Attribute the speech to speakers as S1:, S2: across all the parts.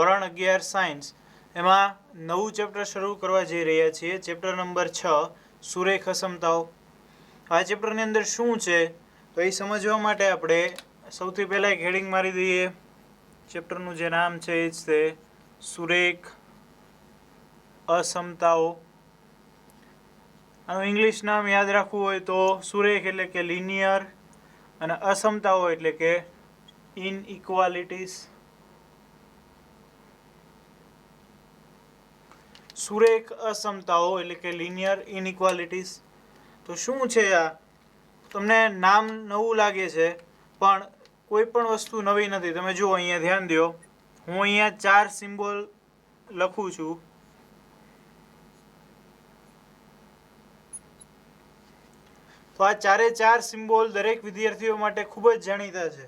S1: ધોરણ 11 સાયન્સ એમાં નવું ચેપ્ટર શરૂ કરવા જઈ રહ્યા છીએ. Chapter number 6 સુરેખ અસમતાઓ. આ ચેપ્ટરની અંદર શું છે તો એ સમજવા માટે આપણે સૌથી પહેલાં એક હેડિંગ મારી દઈએ. ચેપ્ટરનું જે નામ છે એ છે સુરેખ અસમતાઓ. આનું ઇંગ્લિશ નામ યાદ રાખવું હોય તો સુરેખ એટલે કે લિનિયર અને અસમતાઓ એટલે કે ઇનઇક્વાલિટીઝ. સુરેખ અસમતાઓ એટલે કે લિનિયર ઇનઇક્વાલિટીઝ. તો શું છે આ? તમને નામ નવું લાગે છે પણ કોઈ પણ વસ્તુ નવી નથી. તમે જુઓ અહીંયા ધ્યાન દો, હું અહીંયા 4 સિમ્બોલ લખું છું. તો આ 4 સિમ્બોલ દરેક વિદ્યાર્થીઓ માટે ખૂબ જ જાણીતા છે.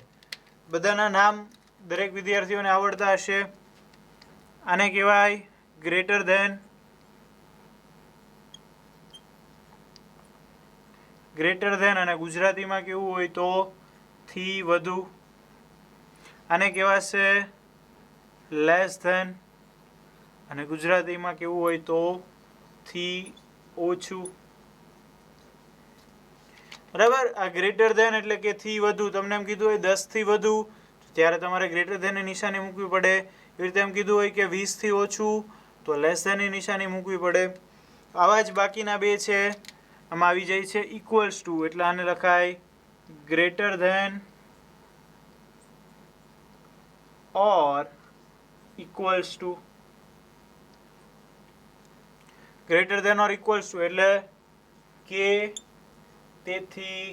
S1: બધાના નામ દરેક વિદ્યાર્થીઓને આવડતા હશે. આને કહેવાય ગ્રેટર ધેન, ગ્રેટર ધેન અને ગુજરાતીમાં કેવું હોય તો થી વધુ. આને કહેવાશે લેસ ધેન અને ગુજરાતીમાં કેવું હોય તો થી ઓછું. બરાબર. આ ગ્રેટર ધેન એટલે કે થી વધુ. તમને એમ કીધું હોય 10 થી વધુ ત્યારે તમારે ગ્રેટર ધેનની નિશાની મૂકવી પડે. એવી રીતે એમ કીધું હોય કે 20 થી ઓછું તો લેસ ધેનની નિશાની મૂકવી પડે. આવા જ બાકીના બે છે, આમાં આવી જાય છે ઇક્વલ્સ ટુ, એટલે આને લખાય greater than or equals to. Greater than or equals to એટલે કે તેથી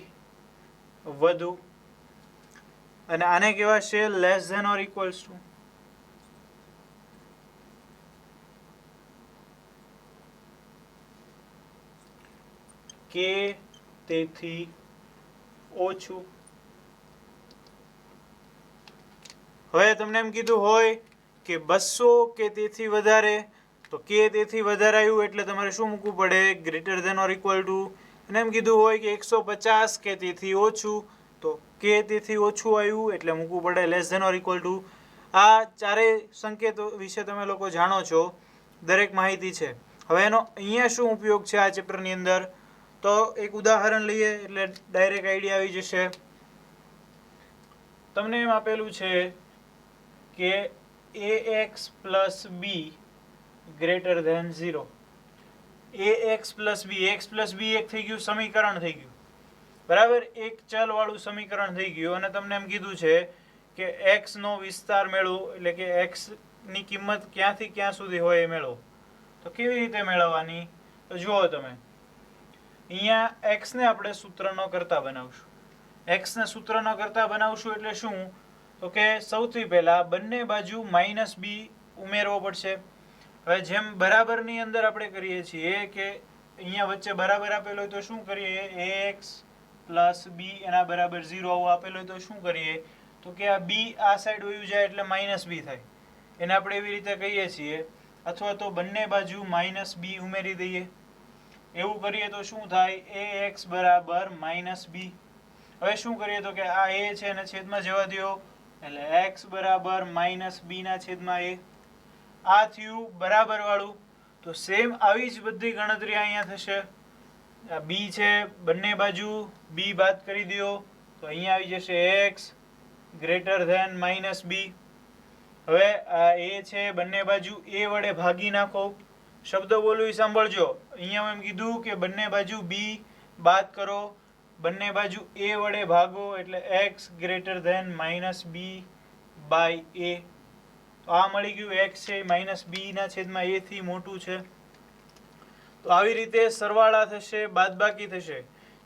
S1: વધુ. અને આને કહેવાશે less than or equals to. કે તેથી ઓછું. હવે તમને એમ કીધું હોય કે 200 કે તેથી વધારે, તો કે તેથી વધારે આવ્યું એટલે તમારે શું મૂકવું પડે? Greater than or equal to. અને એમ કીધું હોય કે 150 કે તેથી ઓછું, તો કે તેથી ઓછું આવ્યું એટલે મૂકવું પડે less than or equal to. આ ચારેય સંકેતો વિશે તમે લોકો જાણો છો, દરેક માહિતી છે. હવે એનો અહીંયા શું ઉપયોગ છે આ ચેપ્ટરની અંદર? તો એક ઉદાહરણ લઈએ એટલે ડાયરેક્ટ આઈડિયા આવી જશે. તમને એમ આપેલું છે કે ax plus B greater than 0. ax plus બી, x પ્લસ બી એક થઈ ગયું સમીકરણ થઈ ગયું. બરાબર, એક ચલ વાળું સમીકરણ થઈ ગયું. અને તમને એમ કીધું છે કે x નો વિસ્તાર મેળવો, એટલે કે x ની કિંમત ક્યાંથી ક્યાં સુધી હોય એ મેળવો. તો કેવી રીતે મેળવવાની? તો જુઓ તમે, અહીંયા x ને આપણે સૂત્રનો કરતા બનાવશું. x ને સૂત્રનો કરતા બનાવશું એટલે શું? તો કે સૌથી પહેલા બંને બાજુ -b ઉમેરવો પડશે. હવે જેમ બરાબરની અંદર આપણે કરીએ છીએ કે અહીંયા વચ્ચે બરાબર આપેલો હોય તો શું કરીએ? ax પ્લસ b એના બરાબર 0 આવું આપેલું હોય તો શું કરીએ? તો કે આ b આ સાઈડ વયું જાય એટલે -b થાય. એને આપણે એવી રીતે કહીએ છીએ. અથવા તો બંને બાજુ -b ઉમેરી દઈએ. એવું કરીએ તો શું થાય? ax બરાબર -b. હવે શું કરીએ તો કે આ a છે એને છેદમાં જવા દો એટલે x બરાબર -b ના છેદમાં a. આ થયું બરાબર વાળું. તો સેમ આવી જ બધી ગણતરી અહીંયા થશે. આ b છે, બંને બાજુ b બાદ કરી દો તો અહીંયા આવી જશે x ગ્રેટર ધેન -b. હવે આ a છે, બંને બાજુ a વડે ભાગી નાખો. શબ્દ બોલું સાંભળજો. અહીંયા એમ કીધું કે બંને બાજુ b બાદ કરો, બંને બાજુ a વડે ભાગો એટલે x greater than -b by a. તો આ મળી ગયું. x છે -b ના છેદમાં a થી મોટું છે. તો આવી રીતે સરવાળા થશે, બાદબાકી થશે.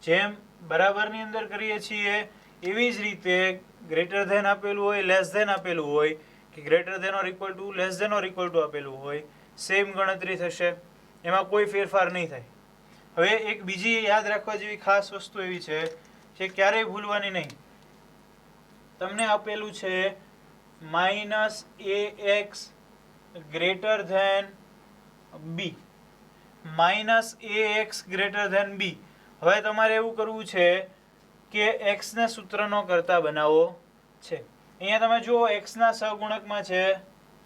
S1: જેમ બરાબરની અંદર કરીએ છીએ એવી જ રીતે ગ્રેટર ધેન આપેલું હોય, લેસ ધેન આપેલું હોય, કે greater than or equal to, less than or equal to આપેલું હોય, સેમ ગણતરી થશે. એમાં કોઈ ફેરફાર નહીં થાય. હવે એક બીજી યાદ રાખવા જેવી ખાસ વસ્તુ એવી છે જે ક્યારેય ભૂલવાની નહીં. તમને આપેલું છે -ax greater than b. -ax greater than b. હવે તમારે એવું કરવું છે કે x ને સૂત્રનો કરતા બનાવવો છે. અહીંયા તમે જુઓ x ના સહગુણકમાં છે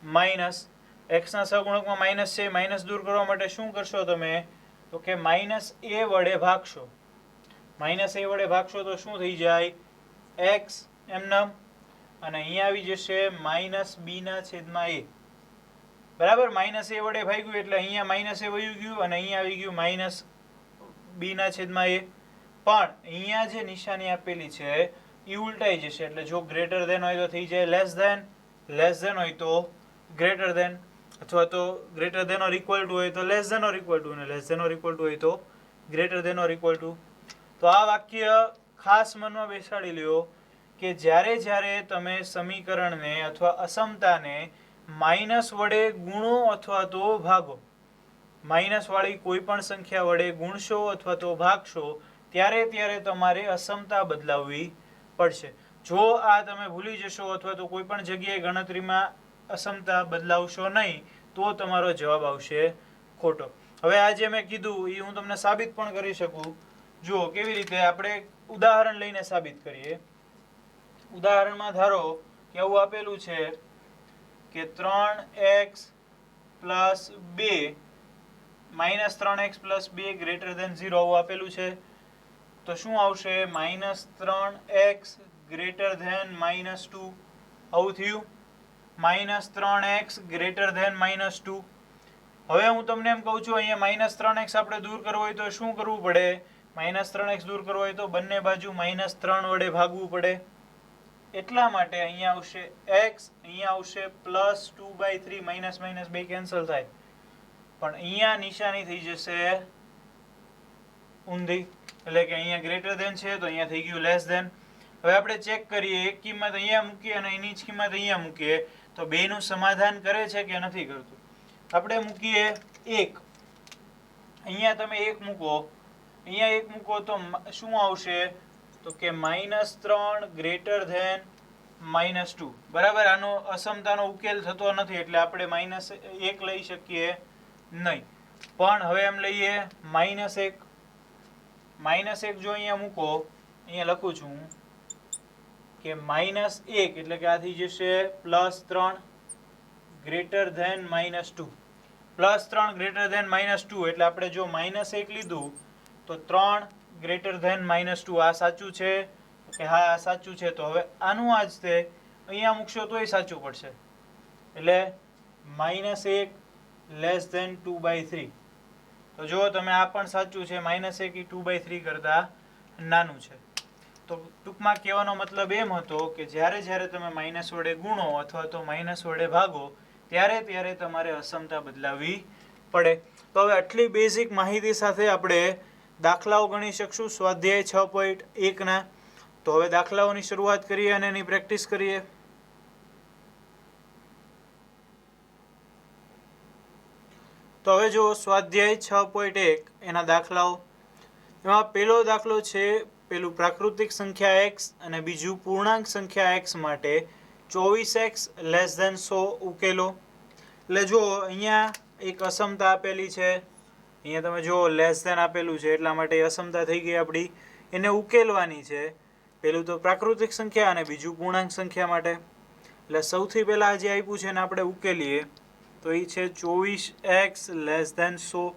S1: માઇનસ એક્સના સહગુણકમાં માઇનસ છે, માઇનસ દૂર કરવા માટે શું કરશો તમે? તો કે માઇનસ એ વડે ભાગશો. માઇનસ એ વડે ભાગશો તો શું થઈ જાય? એક્સ એમનેમ, અને અહીંયા આવી જશે માઇનસ બી ના છેદમાં એ. બરાબર, માઇનસ એ વડે ભાગ્યું એટલે અહીંયા માઇનસ એ વયું ગયું અને અહીંયા આવી ગયું માઇનસ બી ના છેદમાં એ. પણ અહીંયા જે નિશાની આપેલી છે એ ઉલટાઈ જશે, એટલે જો ગ્રેટર ધેન હોય તો થઈ જાય લેસ ધેન, લેસ ધેન હોય તો ગ્રેટર ધેન, અથવા તો greater than or equal to હોય તો less than or equal to, અને less than or equal to હોય તો greater than or equal to. તો આ વાક્ય ખાસ મનમાં બેસાડી લ્યો કે જ્યારે જ્યારે તમે સમીકરણને અથવા અસમતાને માઇનસ વડે ગુણો અથવા તો ભાગો, માઇનસ વાળી કોઈ પણ સંખ્યા વડે ગુણશો અથવા તો ભાગશો, ત્યારે ત્યારે તમારે અસમતા બદલાવવી પડશે. જો આ તમે ભૂલી જશો અથવા તો કોઈ પણ જગ્યાએ ગણતરીમાં અસમતા બદલાવશો નહીં તો તમારો જવાબ આવશે ખોટો. હવે આ જે મેં કીધું એ હું તમને સાબિત પણ કરી શકું. જુઓ કેવી રીતે, આપણે ઉદાહરણ લઈને સાબિત કરીએ. ઉદાહરણમાં ધારો કે આવું આપેલું છે કે 3x plus 2 minus 3x plus 2 greater than 0 આવું આપેલું છે. તો શું આવશે? Minus 3x greater than minus 2 આવું થયું. Minus 3x greater than minus 2. હવે હું તમને એમ કહું છું અહીંયા માઇનસ 3x આપણે દૂર કરવો હોય તો શું કરવું પડે? માઇનસ 3x દૂર કરવો હોય તો બંને બાજુ માઇનસ 3 વડે ભાગવું પડે. એટલા માટે અહીંયા આવશે x, અહીંયા આવશે પ્લસ 2/3, માઇનસ માઇનસ 2 કેન્સલ થાય, પણ અહીંયા નિશાની થઈ જશે ઊંધી, એટલે કે અહીંયા ગ્રેટર ધેન છે તો અહીંયા થઈ ગયું લેસ ધેન. હવે આપણે ચેક કરીએ, એક કિંમત અહીંયા મૂકીએ અને એની જ કિંમત અહીંયા મૂકીએ તો બેનું સમાધાન કરે છે કે નથી કરતું. આપણે મૂકીએ 1, અહીંયા તમે 1 મૂકો, અહીંયા 1 મૂકો તો શું આવશે? તો કે -3 ગ્રેટર ધેન -2. બરાબર, આનો અસમતાનો ઉકેલ થતો નથી એટલે આપણે -1 લઈ શકીએ નહીં. પણ હવે એમ લઈએ -1. -1 જો અહીંયા મૂકો, અહીંયા લખું છું કે -1 એટલે કે આ થઈ જશે +3 ગ્રેટર ધેન -2. +3 ગ્રેટર ધેન -2 એટલે આપણે જો -1 લીધું તો 3 ગ્રેટર ધેન -2. આ સાચું છે કે હા આ સાચું છે. તો હવે આનું આ જ તે અહીંયા મૂકશો તોય સાચું પડશે, એટલે -1 લેસ ધેન 2/3. તો જો તમે આ પણ સાચું છે, -1 એ 2/3 કરતા નાનું છે. તો ટૂંકમાં કહેવાનો મતલબ એમ હતો કે જ્યારે જ્યારે તમે માઇનસ વડે ગુણો અથવા તો માઇનસ વડે ભાગો ત્યારે ત્યારે તમારે અસમતા બદલાવવી પડે. તો હવે આટલી બેઝિક માહિતી સાથે આપણે દાખલાઓ ગણી શકશું સ્વાધ્યાય 6.1 ના. તો હવે દાખલાઓની શરૂઆત કરીએ અને એની પ્રેક્ટિસ કરીએ. તો હવે જો સ્વાધ્યાય 6.1 એના દાખલાઓ, એમાં પહેલો દાખલો છે, પેલું પ્રાકૃતિક સંખ્યા x અને બીજું પૂર્ણાંક સંખ્યા x માટે 24x લેસ ધેન 100 ઉકેલો. એટલે જો અહીંયા એક અસમતા આપેલી છે, અહીંયા તમે જો લેસ ધેન આપેલું છે એટલા માટે અસમતા થઈ ગઈ આપણી, એને ઉકેલવાની છે. પેલું તો પ્રાકૃતિક સંખ્યા અને બીજું પૂર્ણાંક સંખ્યા માટે. એટલે સૌથી પહેલાં જે આપ્યું છે એને આપણે ઉકેલીએ તો એ છે 24x લેસ ધેન 100.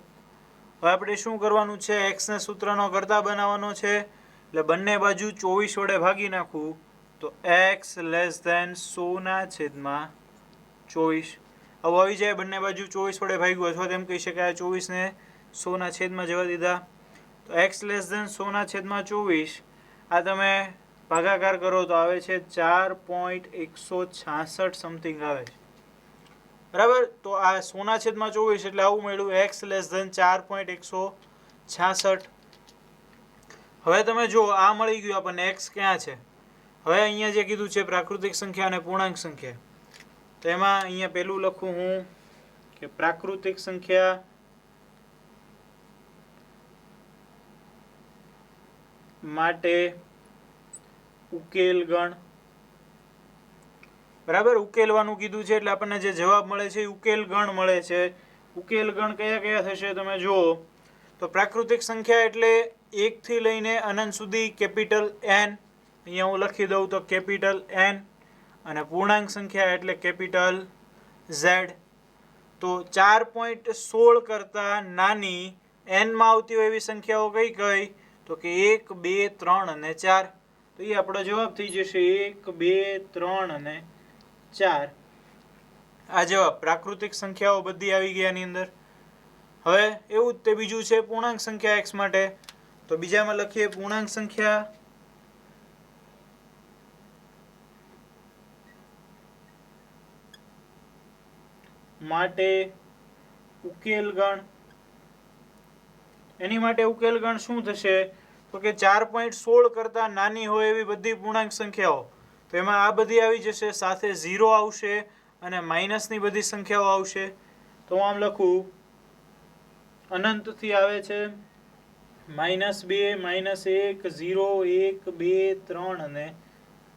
S1: હવે આપણે શું કરવાનું છે? એક્સને સૂત્રનો કરતા બનાવવાનો છે, એટલે બંને બાજુ 24 વડે ભાગી નાખવું તો x લેસ ધેન 100 ના છેદમાં 24 આવું આવી જાય. બંને બાજુ 24 વડે ભાગ્યું, અથવા તેમ કહી શકાય 24 ને 100 ના છેદમાં જવા દીધા તો x લેસ ધેન 100 ના છેદમાં 24. આ તમે ભાગાકાર કરો તો આવે છે 4.166 સમથિંગ આવે છે. બરાબર, તો આ 100 ના છેદમાં 24 એટલે આવું મળ્યું x લેસ ધેન 4.166. હવે તમે જો આ મળી ગયું આપણને x ક્યાં છે. હવે અહીંયા જે કીધું છે પ્રાકૃતિક સંખ્યા અને પૂર્ણાંક સંખ્યા, તો એમાં અહીંયા પેલું લખું હું કે પ્રાકૃતિક સંખ્યા માટે ઉકેલ ગણ. બરાબર, ઉકેલવાનું કીધું છે એટલે આપણને જે જવાબ મળે છે એ ઉકેલ ગણ મળે છે. ઉકેલ ગણ કયા કયા થશે તમે જુઓ તો પ્રાકૃતિક સંખ્યા એટલે 1 થી લઈને અનંત સુધી કેપિટલ N, અહીંયા હું લખી દઉં તો કેપિટલ N, અને પૂર્ણાંક સંખ્યા એટલે કેપિટલ z. તો 4.16 કરતાં નાની એનમાં આવતી હોય એવી સંખ્યાઓ કઈ કઈ? તો કે 1, 2, 3 અને 4. તો એ આપણો જવાબ થઈ જશે 1, 2, 3 અને 4. આ જવાબ પ્રાકૃતિક સંખ્યાઓ બધી આવી ગઈ આની અંદર. હવે એવું જ તે બીજું છે પૂર્ણાંક સંખ્યા x માટે. તો બીજામાં લખીએ પૂર્ણાંક સંખ્યા માટે ઉકેલ ગણ. એની માટે ઉકેલ ગણ શું થશે? તો કે 4.16 કરતાં નાની હોય એવી બધી પૂર્ણાંક સંખ્યાઓ. તો એમાં આ બધી આવી જશે, સાથે 0 આવશે અને માઇનસની બધી સંખ્યાઓ આવશે. તો હું આમ લખું, અનંતથી આવે છે -2, -1, 0, 1, 2, 3 અને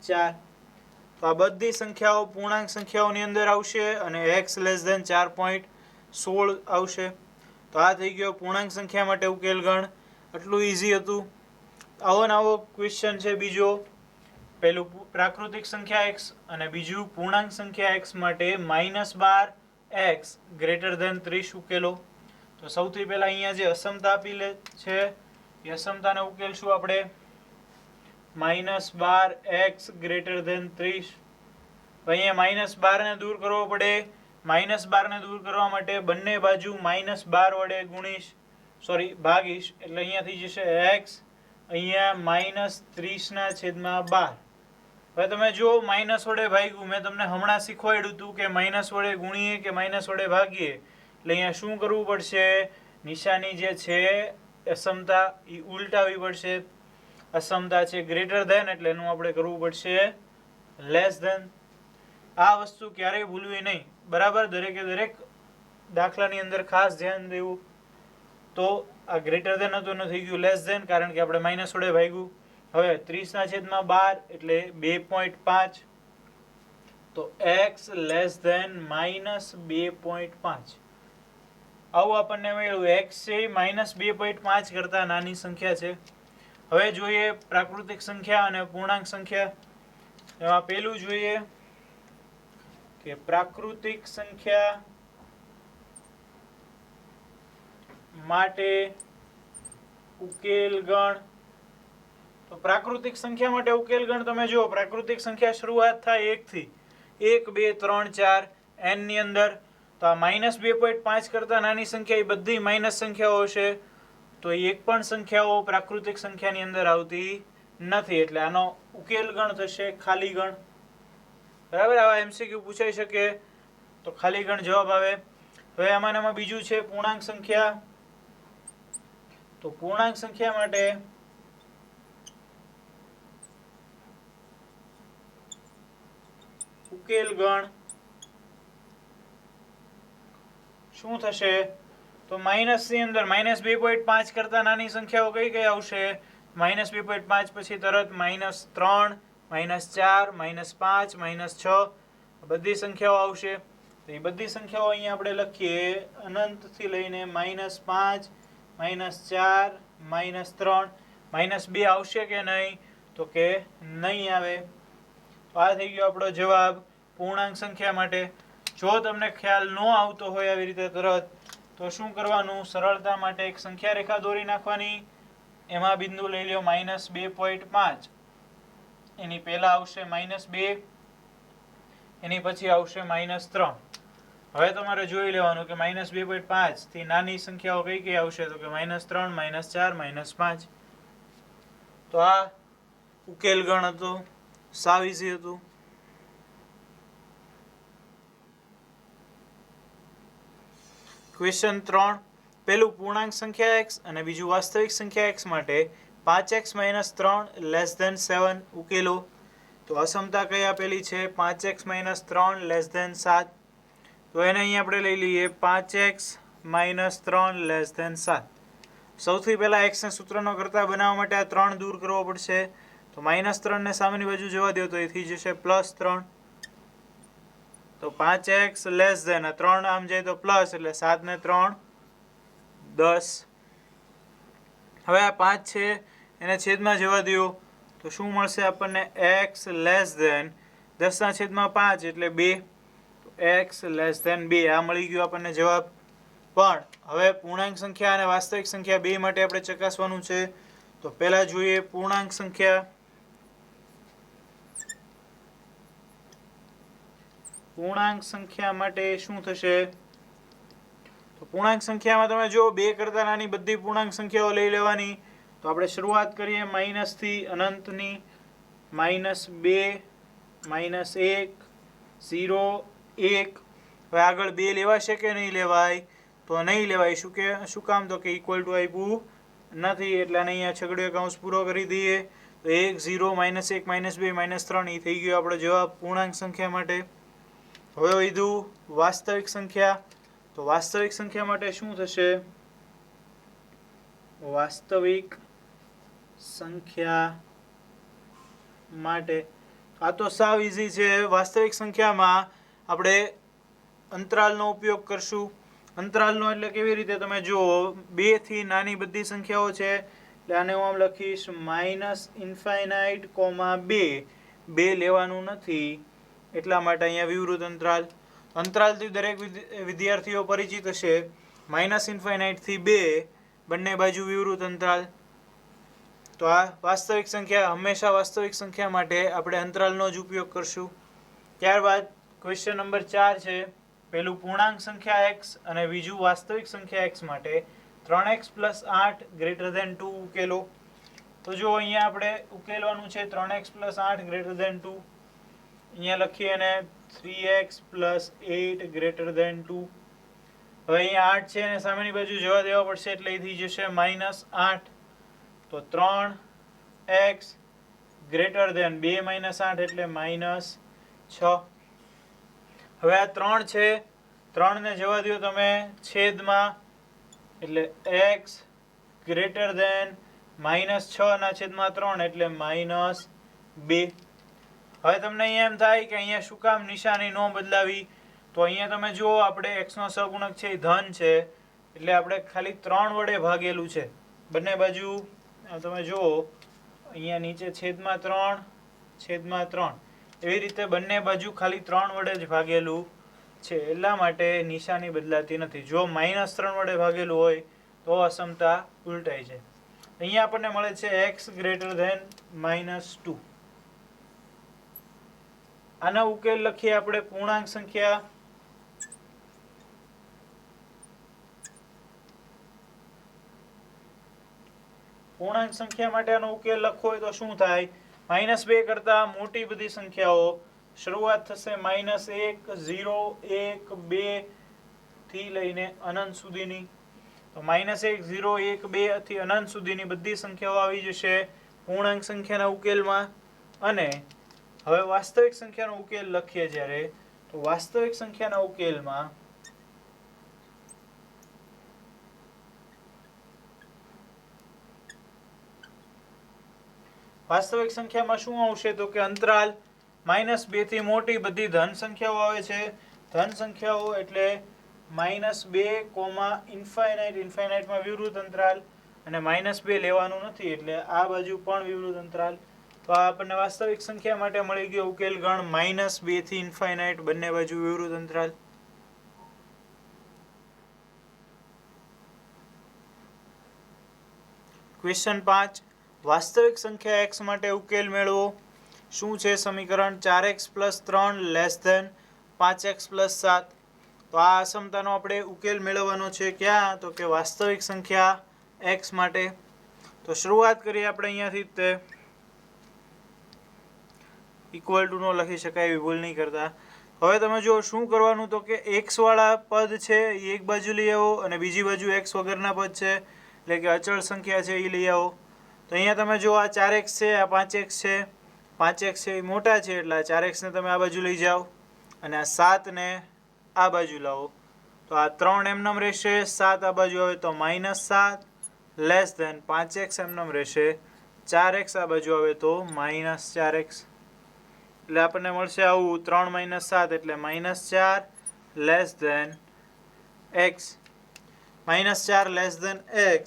S1: 4. તો આ બધી સંખ્યાઓ પૂર્ણાંક સંખ્યાઓની અંદર આવશે અને x લેસ ધેન 4.16 આવશે. તો આ થઈ ગયો પૂર્ણાંક સંખ્યા માટે ઉકેલ ગણ. આટલું ઇઝી હતું. આવો ને આવો ક્વેશ્ચન છે બીજો, પહેલું પ્રાકૃતિક સંખ્યા x અને બીજું પૂર્ણાંક સંખ્યા x માટે -12x ગ્રેટર ધેન 30 ઉકેલો. તો સૌથી પહેલા અહીંયા જે અસમતા આપી છે એ અસમતાને ઉકેલશું આપણે. -12x greater than 30. તો અહીંયા -12 ને દૂર કરવો પડે. -12 ને દૂર કરવા માટે બંને બાજુ -12 વડે ભાગીશ. એટલે અહીંયા થઈ જશે x, અહીંયા -30/12. હવે તમે જો માઇનસ વડે ભાગ્યું, મેં તમને હમણાં શીખવાડ્યું હતું કે માઇનસ વડે ગુણીએ કે માઇનસ વડે ભાગીએ. એટલે અહીંયા શું કરવું પડશે? નિશાની જે છે અસમતા એ ઉલટાવી પડશે. અસમતા છે ગ્રેટર ધેન એટલે એનું આપણે કરવું પડશે લેસ ધેન. આ વસ્તુ ક્યારેય ભૂલવી નહીં, બરાબર? દરેકે દરેક દાખલાની અંદર ખાસ ધ્યાન દેવું. તો આ ગ્રેટર ધેન હતું એનું થઈ ગયું લેસ ધેન, કારણ કે આપણે માઇનસ વડે ભાગ્યું. હવે 30/12 એટલે 2.5. તો x લેસ ધેન -2.5. આવું આપણને મળ્યું. x છે -2.5 કરતાં નાની સંખ્યા છે. હવે જોઈએ પ્રાકૃતિક સંખ્યા અને પૂર્ણાંક સંખ્યા. એમાં પહેલું જોઈએ કે પ્રાકૃતિક સંખ્યા માટે ઉકેલ ગણ. તો પ્રાકૃતિક સંખ્યા માટે ઉકેલ ગણ તમે જુઓ, પ્રાકૃતિક સંખ્યા શરૂઆત થાય 1 થી. 1, 2, 3, 4 n ની અંદર. તો આ -2.5 કરતાં નાની સંખ્યા એ બધી માઇનસ સંખ્યાઓ હશે. તો એક પણ સંખ્યાઓ પ્રાકૃતિક સંખ્યાની અંદર આવતી નથી. એટલે આનો ઉકેલ ગણ થશે ખાલી ગણ. બરાબર? આવા MCQ પૂછાઈ શકે તો ખાલી ગણ જવાબ આવે. હવે આમાં બીજું છે પૂર્ણાંક સંખ્યા. તો પૂર્ણાંક સંખ્યા માટે ઉકેલ ગણ શું થશે? તો માઇનસ ની અંદર -2.5 કરતાં નાની સંખ્યાઓ કઈ કઈ આવશે? -2.5 પછી તરત -3, -4, -5, -6 બધી સંખ્યાઓ આવશે. તો એ બધી સંખ્યાઓ અહીંયા આપણે લખીએ અનંતથી લઈને -5, -4, -3. -2 આવશે કે નહીં? તો કે નહીં આવે. તો આ થઈ ગયો આપણો જવાબ પૂર્ણાંક સંખ્યા માટે. જો તમને ખ્યાલ ન આવતો હોય આવી રીતે તરત, તો શું કરવાનું? સરળતા માટે એક સંખ્યા રેખા દોરી નાખવાની. એમાં બિંદુ લઈ લ્યો -2.5. એની પહેલા આવશે -2, એની પછી આવશે -3. હવે તમારે જોઈ લેવાનું કે -2.5 થી નાની સંખ્યાઓ કઈ કઈ આવશે? તો કે -3, -4, -5. તો આ ઉકેલ ગણ હતો. સાવ ઇઝી હતું. ક્વેશ્ચન 3, પહેલું પૂર્ણાંક સંખ્યા x અને બીજું વાસ્તવિક સંખ્યા x માટે 5x - 3 લેસ ધેન 7 ઉકેલો. તો અસમતા કઈ આપેલી છે? 5x - 3 less than 7. તો એને અહીં આપણે લઈ લઈએ 5x - 3 લેસ ધેન 7. સૌથી પહેલા x ને સૂત્રનો કરતા બનાવવા માટે આ 3 દૂર કરવો પડશે. તો -3 ને સામેની બાજુ જવા દો તો એ થઈ જશે +3. તો 5x લેસ ધેન 3 આમ જાય તો પ્લસ, એટલે 7 ને 3 10. હવે આ 5 છે એને છેદમાં જવા દો તો શું મળશે આપણને? x લેસ ધેન 10/5 એટલે 2. તો x લેસ ધેન 2 આ મળી ગયો આપણને જવાબ. પણ હવે પૂર્ણાંક સંખ્યા અને વાસ્તવિક સંખ્યા બે માટે આપણે ચકાસવાનું છે. તો પહેલા જોઈએ પૂર્ણાંક સંખ્યા. પૂર્ણાંક સંખ્યા માટે શું થશે? તો પૂર્ણાંક સંખ્યામાં તમે જો 2 કરતા નાની બધી પૂર્ણાંક સંખ્યાઓ લઈ લેવાની. તો આપણે શરૂઆત કરીએ માઇનસ થી અનંતની. -2 -1 0 1. હવે આગળ 2 લેવાશે કે નહીં લેવાય? તો નહીં લેવાય. શું કામ? તો કે ઇક્વલ ટુ આપ્યું નથી એટલે આને અહીંયા છગડીયો કૌંસ પૂરો કરી દઈએ. તો 1 0 -1 -2 -3 એ થઈ ગયો આપણો જવાબ પૂર્ણાંક સંખ્યા માટે. હવે વધ્યું વાસ્તવિક સંખ્યા. તો વાસ્તવિક સંખ્યા માટે શું થશે? વાસ્તવિક સંખ્યા માટે આ તો સાવ ઈઝી છે. વાસ્તવિક સંખ્યામાં આપણે અંતરાલનો ઉપયોગ કરશું. અંતરાલનો એટલે કેવી રીતે? તમે જુઓ 2 થી નાની બધી સંખ્યાઓ છે એટલે આને હું આમ લખીશ -∞, 2 લેવાનું નથી એટલા માટે અહીંયા વિવૃત અંતરાલ. અંતરાલથી દરેક વિદ્યાર્થીઓ પરિચિત હશે. -∞ થી 2 બંને બાજુ વિવૃત અંતરાલ. તો આ વાસ્તવિક સંખ્યા, હંમેશા વાસ્તવિક સંખ્યા માટે આપણે અંતરાલનો જ ઉપયોગ કરશું. ત્યારબાદ ક્વેશ્ચન નંબર 4 છે. પહેલું પૂર્ણાંક સંખ્યા x અને બીજું વાસ્તવિક સંખ્યા x માટે 3x + 8 > 2 ઉકેલો. તો જો અહીંયા આપણે ઉકેલવાનું છે 3x + 8 > 2. અહીંયા લખીએ અને 3x + 8 > 2. હવે અહીંયા 8 છે અને સામેની બાજુ જવા દેવા પડશે એટલે એ થઈ જશે -8. તો 3x > 2 - 8 એટલે -6. હવે આ 3 છે, 3 ને જવા દો તમે છેદમાં એટલે x > -6 ના છેદમાં 3 એટલે -2. હવે તમને અહીંયા એમ થાય કે અહીંયા શું કામ નિશાની ન બદલાવી? તો અહીંયા તમે જુઓ આપણે x નો સહગુણક છે એ ધન છે એટલે આપણે ખાલી 3 વડે ભાગેલું છે બંને બાજુ. તમે જુઓ અહીંયા નીચે છેદમાં 3 એવી રીતે બંને બાજુ ખાલી 3 વડે જ ભાગેલું છે એટલા માટે નિશાની બદલાતી નથી. જો -3 વડે ભાગેલું હોય તો અસમતા ઉલટાઈ છે. અહીંયા આપણને મળે છે x > -2. આનો ઉકેલ લખીએ આપણે પૂર્ણાંક સંખ્યા. પૂર્ણાંક સંખ્યા માટે આનો ઉકેલ લખવો હોય તો શું થાય? -2 કરતા મોટી બધી સંખ્યાઓ શરૂઆત થશે -1 0 1 2 થી લઈને અનંત સુધીની. તો -1 0 1 2 થી અનંત સુધીની બધી સંખ્યાઓ આવી જશે પૂર્ણાંક સંખ્યાના ઉકેલમાં. અને હવે વાસ્તવિક સંખ્યાનો ઉકેલ લખીએ જ્યારે, તો વાસ્તવિક સંખ્યાના ઉકેલમાં વાસ્તવિક સંખ્યામાં શું આવશે? તો કે અંતરાલ -2 થી મોટી બધી ધન સંખ્યાઓ આવે છે. ધન સંખ્યાઓ એટલે -2, ∞માં વિવૃત અંતરાલ અને -2 લેવાનું નથી એટલે આ બાજુ પણ વિવૃત અંતરાલ. તો આ આપણને વાસ્તવિક સંખ્યા માટે મળી ગયો ઉકેલ ગણ -2 થી ∞ બંને બાજુ વિવૃત અંતરાલ. ક્વેશ્ચન 5. વાસ્તવિક સંખ્યા x માટે ઉકેલ મેળવો. શું છે સમીકરણ? 4x + 3 < 5x + 7. તો આ અસમતાનો આપણે ઉકેલ મેળવવાનો છે. ક્યાં? તો કે વાસ્તવિક સંખ્યા x માટે. તો શરૂઆત કરીએ આપણે અહીંયાથી તે ઇક્વલ ટુ નો લખી શકાય એવી ભૂલ નહીં કરતા. હવે તમે જો શું કરવાનું? તો કે x વાળા પદ છે એ એક બાજુ લઈ આવો અને બીજી બાજુ x વગરના પદ છે એટલે કે અચળ સંખ્યા છે એ લઈ આવો. તો અહીંયા તમે જો આ 4x છે, આ 5x છે. 5x છે એ મોટા છે એટલે આ 4x ને તમે આ બાજુ લઈ જાઓ અને આ 7 ને આ બાજુ લાવો. તો આ 3 એમનેમ રહેશે, 7 આ બાજુ આવે તો -7 < 5x એમનેમ રહેશે. 4x આ બાજુ આવે તો -4x. એટલે આપણને મળશે આવું 3 - 7 એટલે -4 < x. -4 < x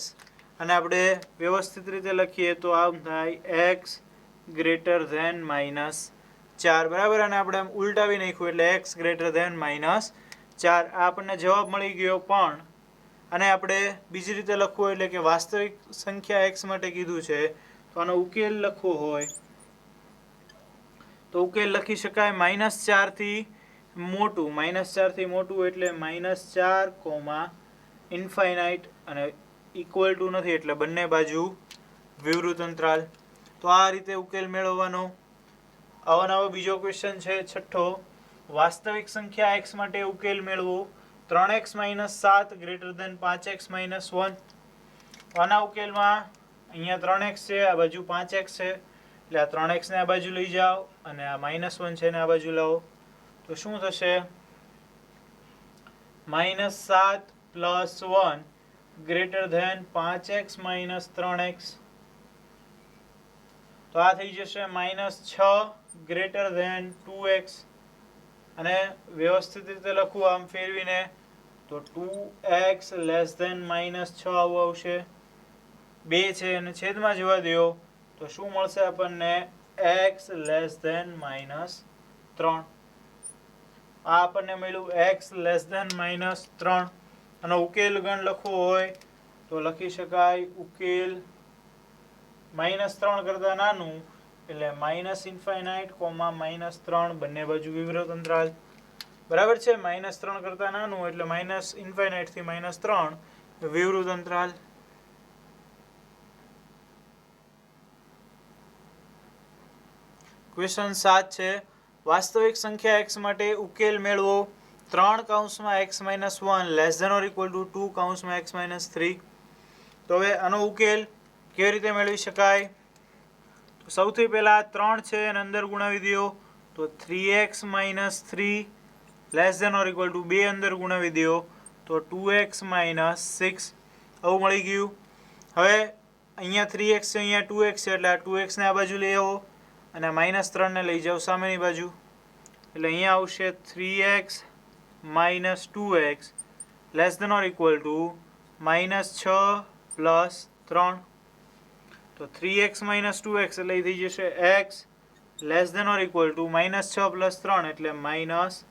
S1: અને આપણે વ્યવસ્થિત રીતે લખીએ તો આમ થાય x > -7. 4 બરાબર, અને આપણે આમ ઉલટાવી નાખ્યું એટલે x ગ્રેટર ધેન -4 આ આપણને જવાબ મળી ગયો. પણ આને આપણે બીજી રીતે લખવું એટલે કે વાસ્તવિક સંખ્યા x માટે કીધું છે તો આનો ઉકેલ લખવો હોય તો ઉકેલ લખી શકાય -4 થી મોટું, -4 થી મોટું એટલે -4, ઇન્ફાઇનાઇટ અને ઇક્વલ ટુ નથી એટલે બંને બાજુ વિવૃત અંતરાલ. તો આ રીતે ઉકેલ મેળવવાનો. આવો નવો બીજો ક્વેશ્ચન છે છઠ્ઠો. વાસ્તવિક સંખ્યા x માટે ઉકેલ મેળવો. 3x - 7 greater than 5x - 1. આના ઉકેલમાં અહીંયા 3x છે, આ બાજુ 5x છે એટલે આ 3x ને આ બાજુ લઈ જાઓ અને આ -1 છે ને આ બાજુ લાવો તો શું થશે? -7 + 1 ગ્રેટર ધેન 5x - 3x. તો આ થઈ જશે -6 ગ્રેટર ધેન 2x. અને વ્યવસ્થિત રીતે લખવું આમ ફેરવીને તો 2x લેસ ધેન -6 આવું આવશે. 2 છે અને છેદમાં જવા દો તો શું મળશે આપણને? x less than -3. આ આપણને મળ્યું x લેસ ધેન -3. આનો ઉકેલ ગણ લખવો હોય તો લખી શકાય ઉકેલ -3 કરતા નાનું એટલે -∞, -3 બંને બાજુ વિવૃત અંતરાલ. બરાબર છે? -3 કરતા નાનું એટલે -∞ થી -3 વિવૃત અંતરાલ. ક્વેશ્ચન 7 છે. વાસ્તવિક સંખ્યા x માટે ઉકેલ મેળવો. 3 (x - 1 less than or equal to 2 (x - 3). તો હવે આનો ઉકેલ કેવી રીતે મેળવી શકાય? તો સૌથી પહેલા 3 છે અને અંદર ગુણાવી દો તો 3x - 3 less than or equal to 2 અંદર ગુણાવી દો તો 2x - 6 આવું મળી ગયું. હવે અહીંયા 3x છે, અહીંયા 2x છે એટલે આ 2x ને આ બાજુ લઈ આવો અને -3 ને લઈ જાઓ સામેની બાજુ એટલે અહીંયા આવશે 3x - 2x less than or equal to -6 + 3. તો 3x - 2x એટલે થઈ જશે x less than or equal to -6 + 3 એટલે -3.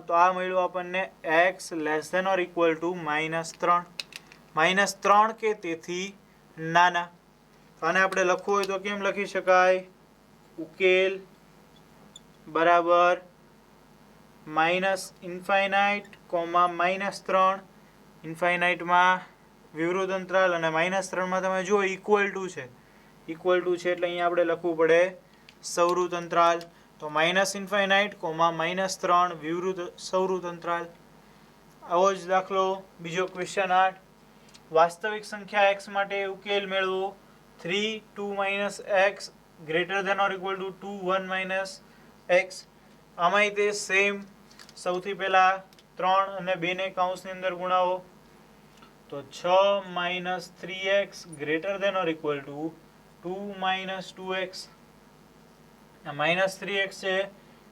S1: તો આ મળ્યું આપણને x less than or equal to -3. -3 કે તેથી નાના. આને આપણે લખવું હોય તો કેમ લખી શકાય? ઉકેલ બરાબર -∞, -3 ઇન્ફાઇનાઇટમાં વિવૃત અંતરાલ અને -3માં તમે જુઓ ઇક્વલ ટુ છે એટલે અહીંયા આપણે લખવું પડે સવૃત અંતરાલ. તો -∞, -3 વિવૃત સવૃત અંતરાલ. આવો જ દાખલો બીજો ક્વેશ્ચન 8. વાસ્તવિક સંખ્યા x માટે ઉકેલ મેળવો. 3 2 - x greater than or equal to 2 1 - x. આમાંય તે સેમ. સૌથી પહેલા 3 અને 2 ને કૌંસની અંદર ગુણાવો તો 6 - 3x greater than or equal to 2 - 2x. આ -3x છે,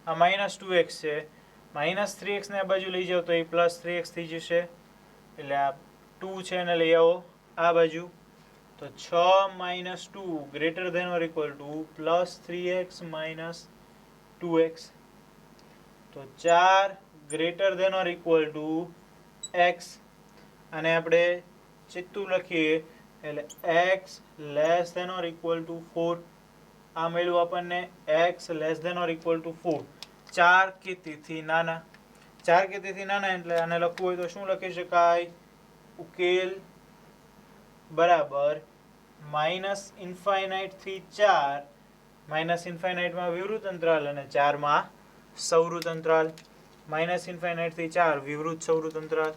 S1: આ -2x છે. -3x ને આ બાજુ લઈ જાઓ તો એ +3x થઈ જશે એટલે આ 2 છે એને લઈ આવો આ બાજુ તો 6 - 2 greater than or equal to +3x - 2x. તો 4 greater than or equal to x. અને આપણે ચિત્તું લખીએ એટલે x less than or equal to 4. આ મળ્યું આપણને x less than or equal to 4. 4 કે તેથી નાના. 4 કે તેથી નાના એટલે આને લખવું હોય તો શું લખી શકાય? ઉકેલ બરાબર -∞ થી 4, -∞માં વિવૃત અંતરાલ અને 4માં સવૃત અંતરાલ. -∞ થી 4 વિવૃત સવૃત અંતરાલ.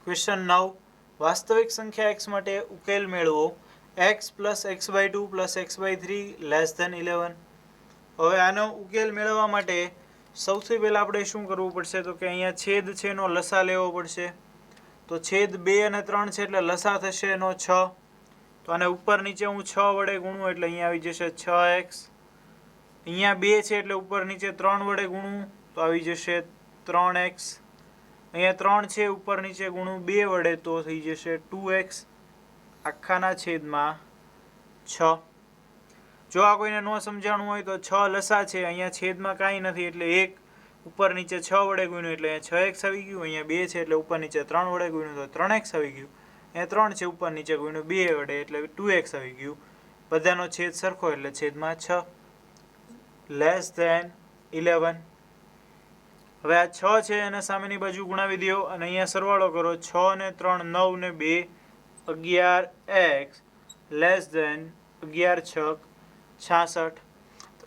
S1: ક્વેશ્ચન 9. વાસ્તવિક સંખ્યા x માટે ઉકેલ મેળવો. x + x/2 + x/3 less than 11. હવે આનો ઉકેલ મેળવવા માટે સૌથી પહેલા આપણે શું કરવું પડશે તો કે અહીંયા છેદ છે એનો લસા લેવો પડશે. તો છેદ 2 અને 3 છે એટલે લસા થશે એનો 6. તો આને ઉપર નીચે હું 6 વડે ગુણું એટલે અહીંયા આવી જશે 6x. અહીંયા 2 છે એટલે ઉપર નીચે 3 વડે ગુણું તો આવી જશે 3x. અહીંયા 3 છે ઉપર નીચે ગુણું 2 વડે તો થઈ જશે 2x આખાના છેદમાં 6. જો આ કોઈને ન સમજાણું હોય તો 6 લસા છે, અહીંયા છેદમાં કાંઈ નથી એટલે 1 ઉપર નીચે 6 વડે ગુણ્યું એટલે અહીંયા 6x આવી ગયું, અહીંયા 2 છે એટલે ઉપર નીચે 3 વડે ગુણ્યું તો 3x આવી ગયું, અહીંયા 3 છે ઉપર નીચે ગુણ્યું 2 વડે એટલે 2x આવી ગયું. બધાનો છેદ સરખો એટલે છેદમાં 6 લેસ ધેન 11. હવે આ 6 છે એને સામેની બાજુ ગુણાવી દો અને અહીંયા સરવાળો કરો. 6 ને 3 9 ને 2 11x લેસ ધેન 11 6 66.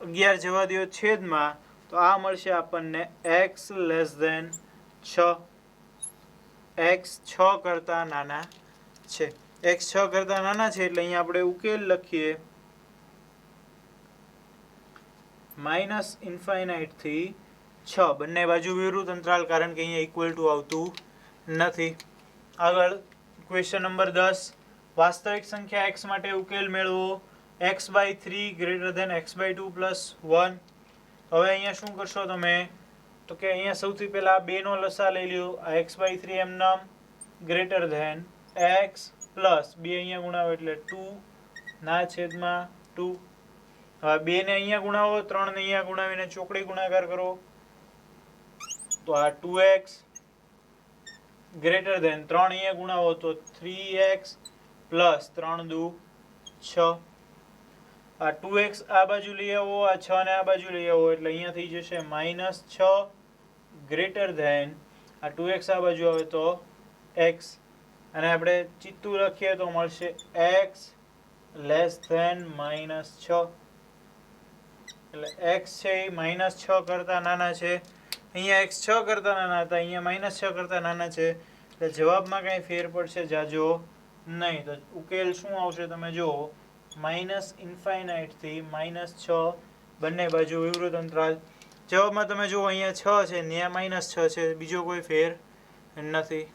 S1: 11 જવા દો છેદમાં તો આ મળશે આપણને x લેસ ધેન 6. x 6 કરતા નાના છે. x 6 કરતા નાના છે એટલે અહીંયા આપણે ઉકેલ લખીએ માઇનસ ઇન્ફાઇનાઇટ થી 6. બંને બાજુ વિરુદ્ધ અંતરાલ કારણ કે અહીંયા ઇક્વલ ટુ આવતું નથી. આગળ ક્વેશ્ચન નંબર 10. વાસ્તવિક સંખ્યા x માટે ઉકેલ મેળવો. x/3 greater than x/2 plus 1. હવે અહીંયા શું કરશો તમે તો કે અહીંયા સૌથી પહેલા આ 2 નો લસા લઈ લ્યો. આ x/3 એમ નામ ગ્રેટર ધેન x પ્લસ 2 અહીંયા ગુણાવો એટલે 2 ના છેદમાં 2. હવે 2 ને અહીંયા ગુણાવો, 3 ને અહીંયા ગુણાવીને ચોકડી ગુણાકાર કરો તો આ 2x ગ્રેટર ધેન 3 અહીંયા ગુણાવો તો 3x પ્લસ 3 દુ 6. આ 2x આ બાજુ લઈ આવો, આ 6 ને આ બાજુ લઈ આવો એટલે અહીંયા થઈ જશે -6 ગ્રેટર ધેન આ 2x આ બાજુ આવે તો x અને આપણે ચિત્તું લખીએ તો મળશે x લેસ ધેન -6. એટલે x છે એ -6 કરતા નાના છે. અહીંયા x 6 કરતા નાના હતા, અહીંયા -6 કરતા નાના છે એટલે જવાબમાં કાંઈ ફેર પડશે જાજો નહીં. તો ઉકેલ શું આવશે તમે જુઓ માઇનસ ઇન્ફાઇનાઇટ થી -6 બંને બાજુ વિવૃત અંતરાલ. જવાબમાં તમે જુઓ અહીંયા 6 છે, ત્યાં -6 છે, બીજો કોઈ ફેર નથી.